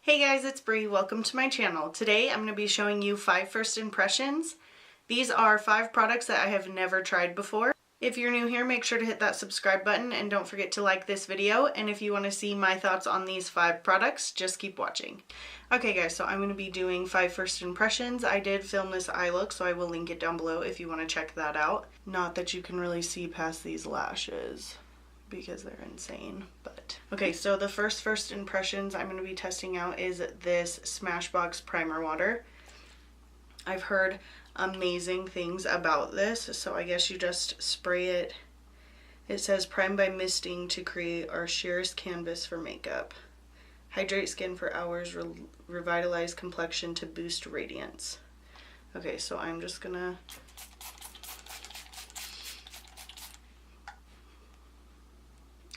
Hey guys, it's Bree. Welcome to my channel. Today I'm going to be showing you 5 first impressions. These are 5 products that I have never tried before. If you're new here, make sure to hit that subscribe button and don't forget to like this video. And if you want to see my thoughts on these 5 products, just keep watching. Okay guys, so I'm going to be doing 5 first impressions. I did film this eye look, so I will link it down below if you want to check that out. Not that you can really see past these lashes, because they're insane. But okay, so the first impressions I'm going to be testing out is this Smashbox primer water. I've heard amazing things about this, so I guess you just spray it. It says prime by misting to create our sheerest canvas for makeup. Hydrate skin for hours, revitalize complexion to boost radiance. Okay, so I'm just gonna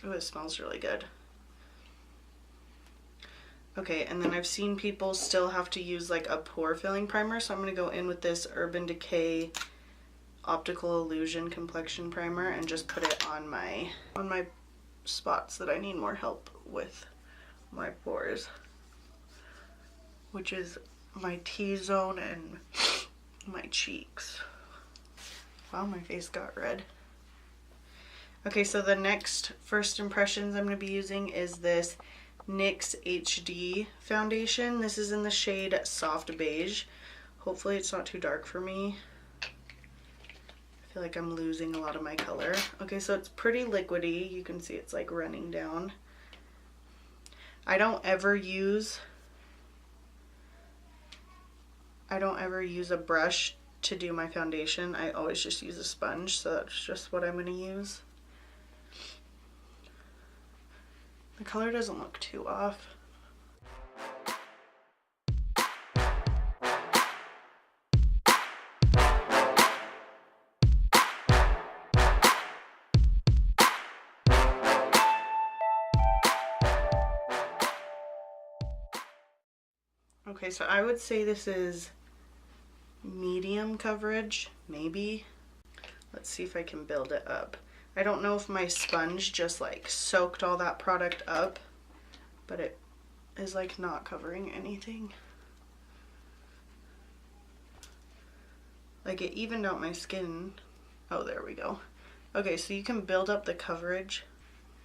oh, it smells really good. Okay, and then I've seen people still have to use like a pore filling primer, so I'm going to go in with this Urban Decay Optical Illusion Complexion Primer and just put it on my spots that I need more help with my pores, which is my T-zone and my cheeks. Wow, my face got red. Okay, so the next first impressions I'm going to be using is this NYX HD foundation. This is in the shade Soft Beige. Hopefully it's not too dark for me. I feel like I'm losing a lot of my color. Okay, so it's pretty liquidy. You can see it's like running down. I don't ever use a brush to do my foundation. I always just use a sponge, so that's just what I'm going to use. The color doesn't look too off. Okay, so I would say this is medium coverage, maybe. Let's see if I can build it up. I don't know if my sponge just like soaked all that product up, but it is like not covering anything. Like it evened out my skin. Oh, there we go. Okay, so you can build up the coverage.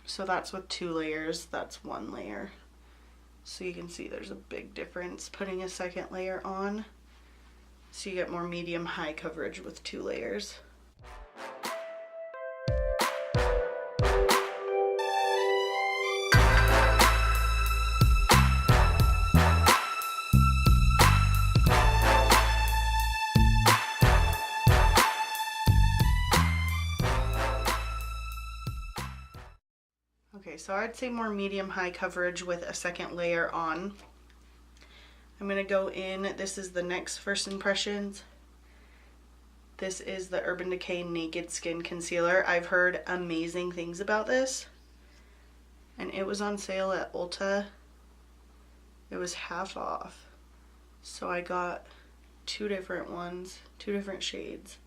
So that's with 2 layers, that's 1 layer. So you can see there's a big difference putting a second layer on. So you get more medium high coverage with 2 layers. Okay, so I'd say more medium high coverage with a second layer on. I'm going to go in, this is the next first impressions. This is the Urban Decay Naked Skin Concealer. I've heard amazing things about this, and it was on sale at Ulta. It was half off, so I got 2 different ones, 2 different shades.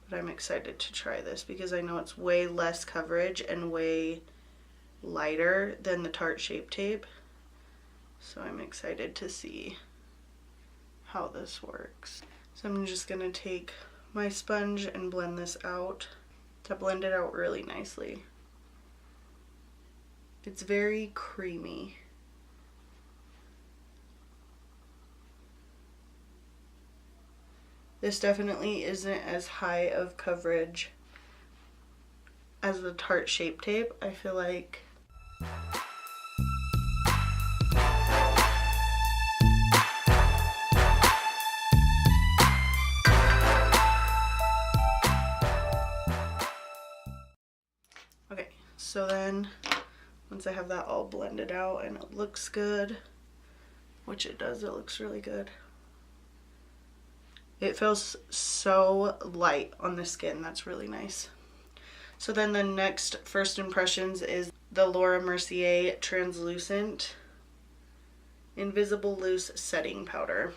But I'm excited to try this because I know it's way less coverage and way lighter than the Tarte Shape Tape. So I'm excited to see how this works. So I'm just going to take my sponge and blend this out to blend it out really nicely. It's very creamy. This definitely isn't as high of coverage as the Tarte Shape Tape. I feel like okay, so then once I have that all blended out and it looks good, which it does, it looks really good. It feels so light on the skin. That's really nice. So then the next first impressions is the Laura Mercier Translucent Invisible Loose Setting Powder.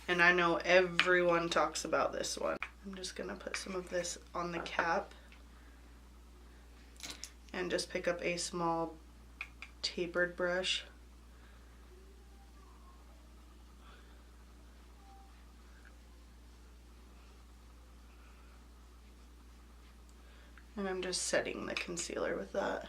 And I know everyone talks about this one. I'm just going to put some of this on the cap and just pick up a small tapered brush. And I'm just setting the concealer with that.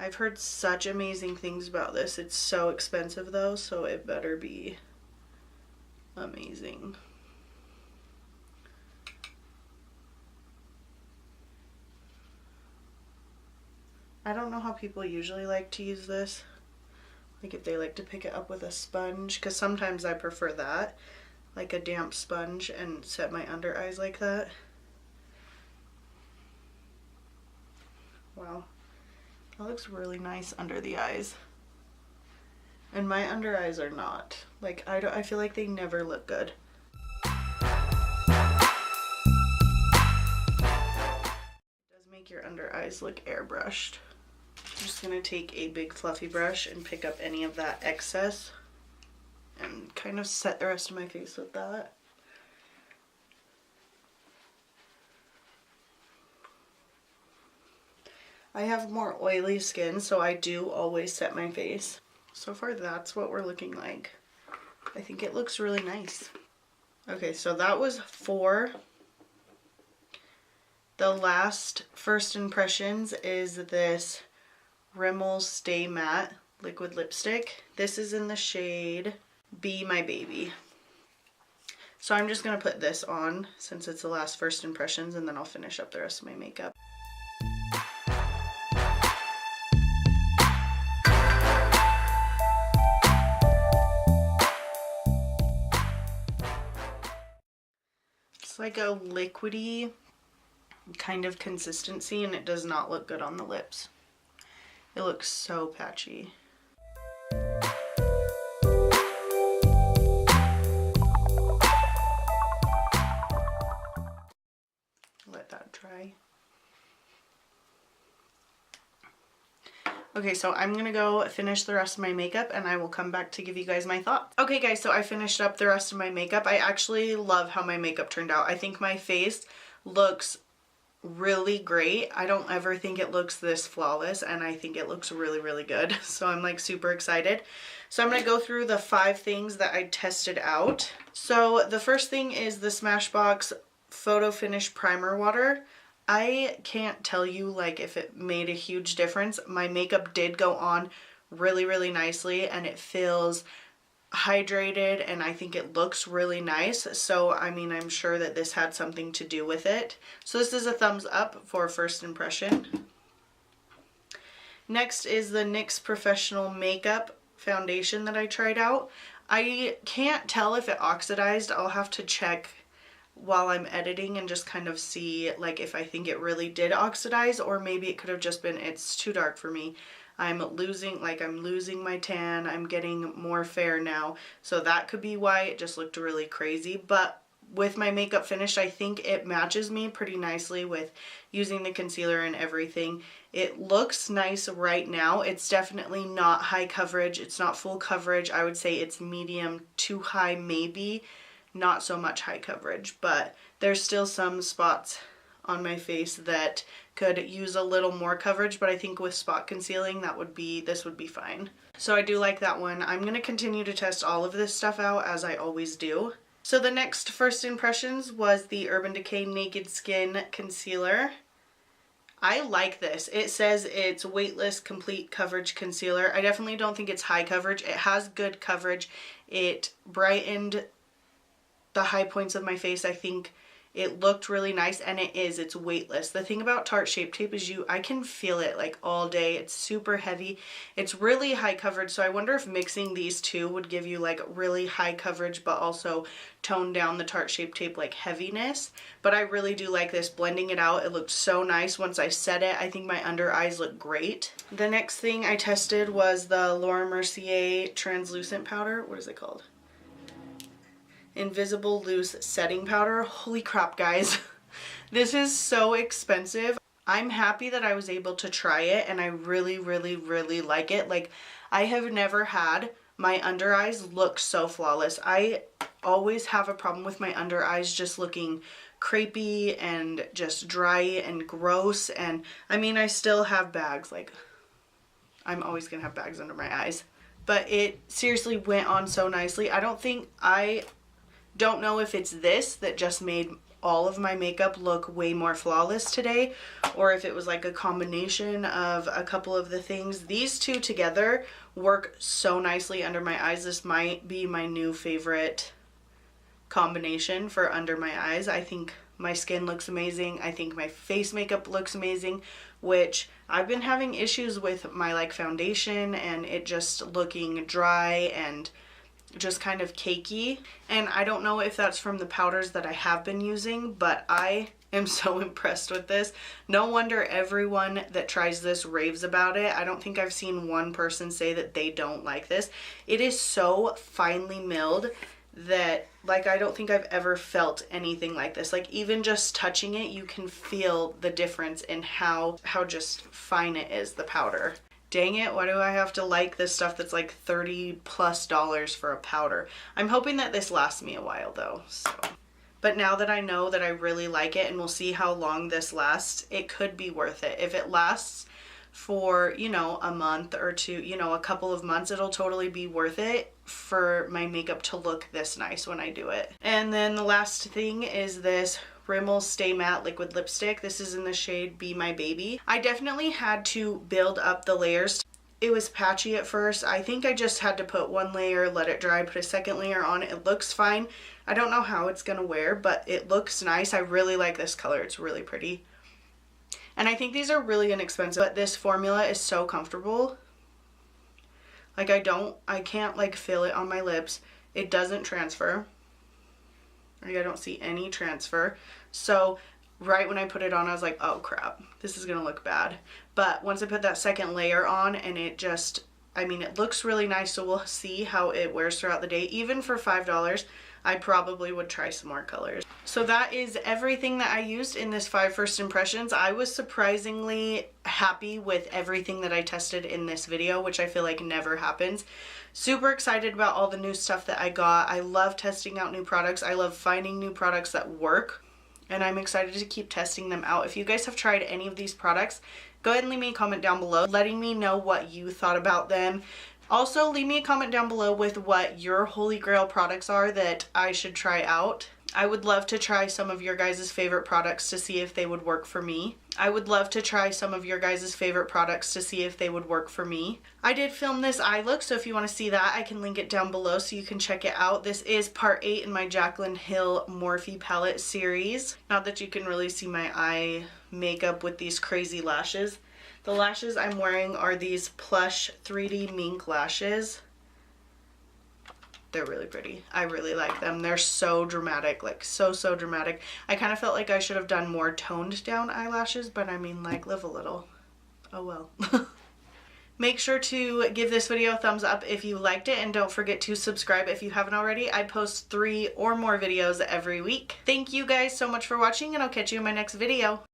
I've heard such amazing things about this. It's so expensive though, so it better be amazing. I don't know how people usually like to use this. Like if they like to pick it up with a sponge, because sometimes I prefer that, like a damp sponge, and set my under eyes like that. Wow. That looks really nice under the eyes. And my under eyes are not. Like, I feel like they never look good. It does make your under eyes look airbrushed. I'm just gonna take a big fluffy brush and pick up any of that excess and kind of set the rest of my face with that. I have more oily skin, so I do always set my face. So far, that's what we're looking like. I think it looks really nice. Okay, so that was 4. The last first impressions is this Rimmel Stay Matte liquid lipstick. This is in the shade Be My Baby. So I'm just going to put this on since it's the last first impressions, and then I'll finish up the rest of my makeup. It's like a liquidy kind of consistency, and it does not look good on the lips. It looks so patchy. Let that dry. Okay, so I'm gonna go finish the rest of my makeup and I will come back to give you guys my thoughts. Okay guys, so I finished up the rest of my makeup. I actually love how my makeup turned out. I think my face looks really great. I don't ever think it looks this flawless, and I think it looks really, really good. So I'm like super excited. So I'm gonna go through the 5 things that I tested out. So the first thing is the Smashbox Photo Finish Primer Water. I can't tell you like if it made a huge difference. My makeup did go on really, really nicely, and it feels hydrated, and I think it looks really nice. So I mean, I'm sure that this had something to do with it. So this is a thumbs up for first impression. Next is the NYX Professional Makeup foundation that I tried out. I can't tell if it oxidized. I'll have to check while I'm editing and just kind of see like if I think it really did oxidize, or maybe it could have just been it's too dark for me. I'm losing my tan. I'm getting more fair now. So that could be why it just looked really crazy. But with my makeup finished, I think it matches me pretty nicely with using the concealer and everything. It looks nice right now. It's definitely not high coverage. It's not full coverage. I would say it's medium to high, maybe. Not so much high coverage, but there's still some spots on my face that could use a little more coverage, but I think with spot concealing this would be fine. So I do like that one. I'm going to continue to test all of this stuff out as I always do. So the next first impressions was the Urban Decay Naked Skin Concealer. I like this. It says it's weightless complete coverage concealer. I definitely don't think it's high coverage. It has good coverage. It brightened the high points of my face. I think it looked really nice, and it's weightless. The thing about Tarte Shape Tape is I can feel it like all day. It's super heavy. It's really high coverage, so I wonder if mixing these two would give you like really high coverage but also tone down the Tarte Shape Tape like heaviness. But I really do like this. Blending it out, it looked so nice once I set it. I think my under eyes look great. The next thing I tested was the Laura Mercier translucent powder. What is it called? Invisible Loose Setting Powder. Holy crap, guys. This is so expensive. I'm happy that I was able to try it, and I really, really, really like it. Like, I have never had my under eyes look so flawless. I always have a problem with my under eyes just looking crepey and just dry and gross. And I mean, I still have bags, like I'm always gonna have bags under my eyes, but it seriously went on so nicely. I don't know if it's this that just made all of my makeup look way more flawless today, or if it was like a combination of a couple of the things. These two together work so nicely under my eyes. This might be my new favorite combination for under my eyes. I think my skin looks amazing. I think my face makeup looks amazing, which I've been having issues with my like foundation and it just looking dry and just kind of cakey. And I don't know if that's from the powders that I have been using, but I am so impressed with this. No wonder everyone that tries this raves about it. I don't think I've seen one person say that they don't like this. It is so finely milled that like I don't think I've ever felt anything like this. Like even just touching it, you can feel the difference in how just fine it is, the powder. Dang it, why do I have to like this stuff that's like $30+ for a powder? I'm hoping that this lasts me a while though, so. But now that I know that I really like it, and we'll see how long this lasts, it could be worth it. If it lasts for, you know, a month or two, you know, a couple of months, it'll totally be worth it for my makeup to look this nice when I do it. And then the last thing is this Rimmel Stay Matte liquid lipstick. This is in the shade Be My Baby. I definitely had to build up the layers. It was patchy at first. I think I just had to put one layer, let it dry, put a second layer on. It looks fine. I don't know how it's gonna wear, but it looks nice. I really like this color. It's really pretty. And I think these are really inexpensive, but this formula is so comfortable. Like I can't like feel it on my lips. It doesn't transfer. Like I don't see any transfer. So right when I put it on, I was like, oh crap, this is gonna look bad. But once I put that second layer on, and it just, I mean, it looks really nice, so we'll see how it wears throughout the day. Even for $5, I probably would try some more colors. So that is everything that I used in this 5 first impressions. I was surprisingly happy with everything that I tested in this video, which I feel like never happens. Super excited about all the new stuff that I got. I love testing out new products. I love finding new products that work, and I'm excited to keep testing them out. If you guys have tried any of these products, go ahead and leave me a comment down below letting me know what you thought about them. Also, leave me a comment down below with what your holy grail products are that I should try out. I would love to try some of your guys' favorite products to see if they would work for me. I would love to try some of your guys' favorite products to see if they would work for me. I did film this eye look, so if you want to see that, I can link it down below so you can check it out. This is part 8 in my Jaclyn Hill Morphe palette series. Not that you can really see my eye makeup with these crazy lashes. The lashes I'm wearing are these plush 3D mink lashes. They're really pretty. I really like them. They're so dramatic, like so dramatic. I kind of felt like I should have done more toned down eyelashes, but I mean, like, live a little. Oh well. Make sure to give this video a thumbs up if you liked it, and don't forget to subscribe if you haven't already. I post 3 or more videos every week. Thank you guys so much for watching, and I'll catch you in my next video.